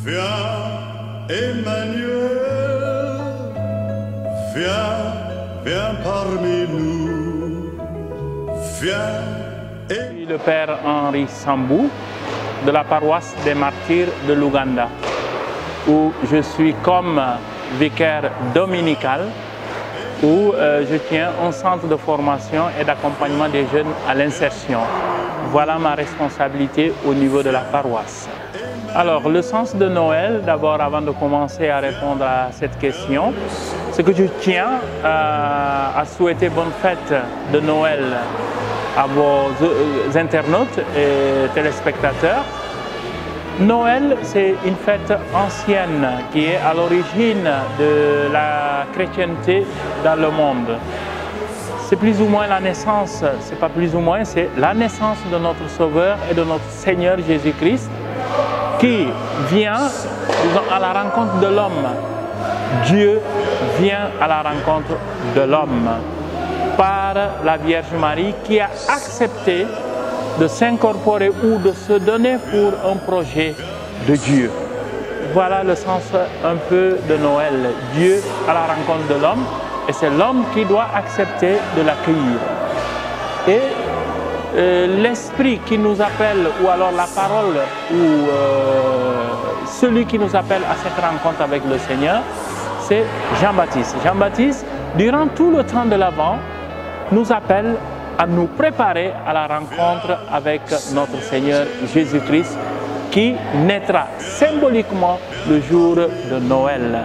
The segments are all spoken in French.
Viens, Emmanuel, viens parmi nous, viens. Je suis le père Henri Sambou de la paroisse des martyrs de l'Ouganda, où je suis comme vicaire dominical, où je tiens un centre de formation et d'accompagnement des jeunes à l'insertion. Voilà ma responsabilité au niveau de la paroisse. Alors, le sens de Noël, d'abord, avant de commencer à répondre à cette question, c'est que je tiens à souhaiter bonne fête de Noël à vos internautes et téléspectateurs. Noël, c'est une fête ancienne qui est à l'origine de la chrétienté dans le monde. C'est plus ou moins la naissance, c'est pas plus ou moins, c'est la naissance de notre Sauveur et de notre Seigneur Jésus-Christ qui vient, disons, à la rencontre de l'homme. Dieu vient à la rencontre de l'homme par la Vierge Marie qui a accepté de s'incorporer ou de se donner pour un projet de Dieu. Voilà le sens un peu de Noël. Dieu à la rencontre de l'homme et c'est l'homme qui doit accepter de l'accueillir. Et l'Esprit qui nous appelle, ou alors la parole, ou celui qui nous appelle à cette rencontre avec le Seigneur, c'est Jean-Baptiste. Jean-Baptiste, durant tout le temps de l'Avent, nous appelle à nous préparer à la rencontre avec notre Seigneur Jésus-Christ qui naîtra symboliquement le jour de Noël.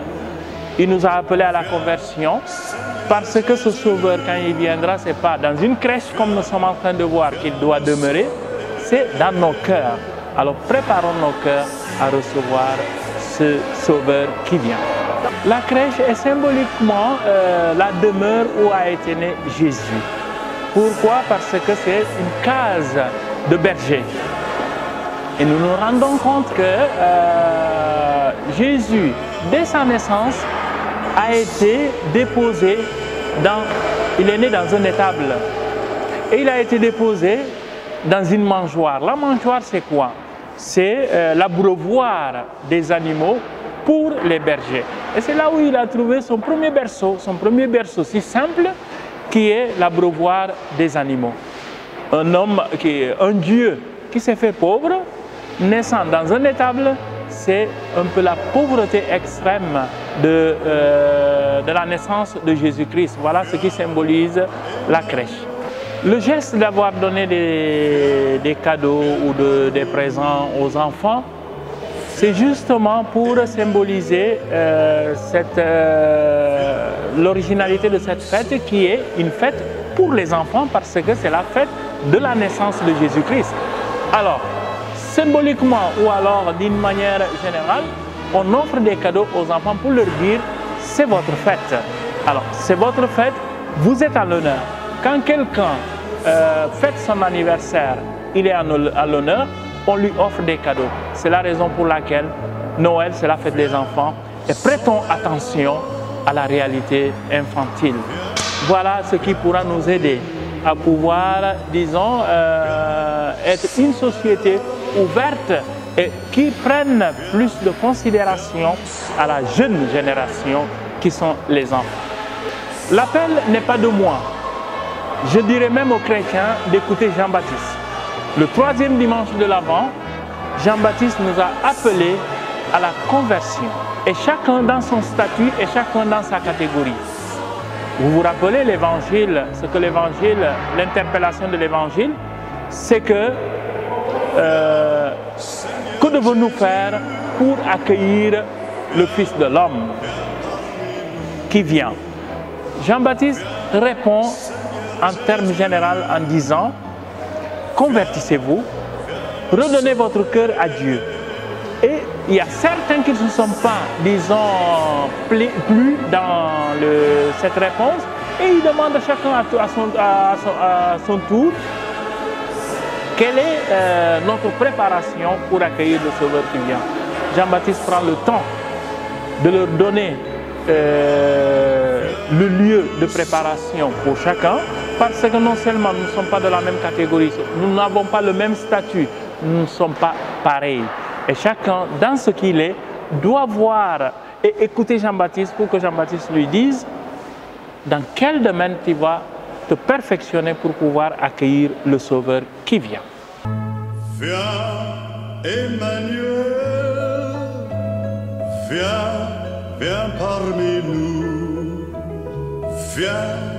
Il nous a appelés à la conversion parce que ce Sauveur, quand il viendra, ce n'est pas dans une crèche comme nous sommes en train de voir qu'il doit demeurer, c'est dans nos cœurs. Alors préparons nos cœurs à recevoir ce Sauveur qui vient. La crèche est symboliquement la demeure où a été né Jésus. Pourquoi? Parce que c'est une case de berger. Et nous nous rendons compte que Jésus, dès sa naissance, a été déposé il est né dans un étable. Et il a été déposé dans une mangeoire. La mangeoire, c'est quoi? C'est l'abreuvoir des animaux pour les bergers. Et c'est là où il a trouvé son premier berceau si simple, qui est l'abreuvoir des animaux. Un Dieu qui s'est fait pauvre, naissant dans un étable, c'est un peu la pauvreté extrême de la naissance de Jésus-Christ. Voilà ce qui symbolise la crèche. Le geste d'avoir donné des cadeaux ou des présents aux enfants, c'est justement pour symboliser l'originalité de cette fête qui est une fête pour les enfants parce que c'est la fête de la naissance de Jésus-Christ. Alors, symboliquement ou alors d'une manière générale, on offre des cadeaux aux enfants pour leur dire c'est votre fête. Alors, c'est votre fête, vous êtes à l'honneur. Quand quelqu'un fête son anniversaire, il est à l'honneur, on lui offre des cadeaux. C'est la raison pour laquelle Noël, c'est la fête des enfants. Et prêtons attention à la réalité infantile. Voilà ce qui pourra nous aider à pouvoir, disons, être une société ouverte et qui prenne plus de considération à la jeune génération qui sont les enfants. L'appel n'est pas de moi. Je dirais même aux chrétiens d'écouter Jean-Baptiste. Le troisième dimanche de l'Avent, Jean-Baptiste nous a appelés à la conversion. Et chacun dans son statut et chacun dans sa catégorie. Vous vous rappelez l'évangile, ce que l'évangile, l'interpellation de l'évangile, c'est que devons-nous faire pour accueillir le Fils de l'homme qui vient? Jean-Baptiste répond en termes généraux en disant convertissez-vous, redonnez votre cœur à Dieu. Et il y a certains qui ne se sont pas, disons, plus dans cette réponse et ils demandent à chacun à son tour quelle est notre préparation pour accueillir le Sauveur qui vient. Jean-Baptiste prend le temps de leur donner le lieu de préparation pour chacun parce que non seulement nous ne sommes pas de la même catégorie, nous n'avons pas le même statut, nous ne sommes pas pareils. Et chacun, dans ce qu'il est, doit voir et écouter Jean-Baptiste pour que Jean-Baptiste lui dise dans quel domaine tu vas te perfectionner pour pouvoir accueillir le Sauveur qui vient. Viens, Emmanuel, viens parmi nous, viens.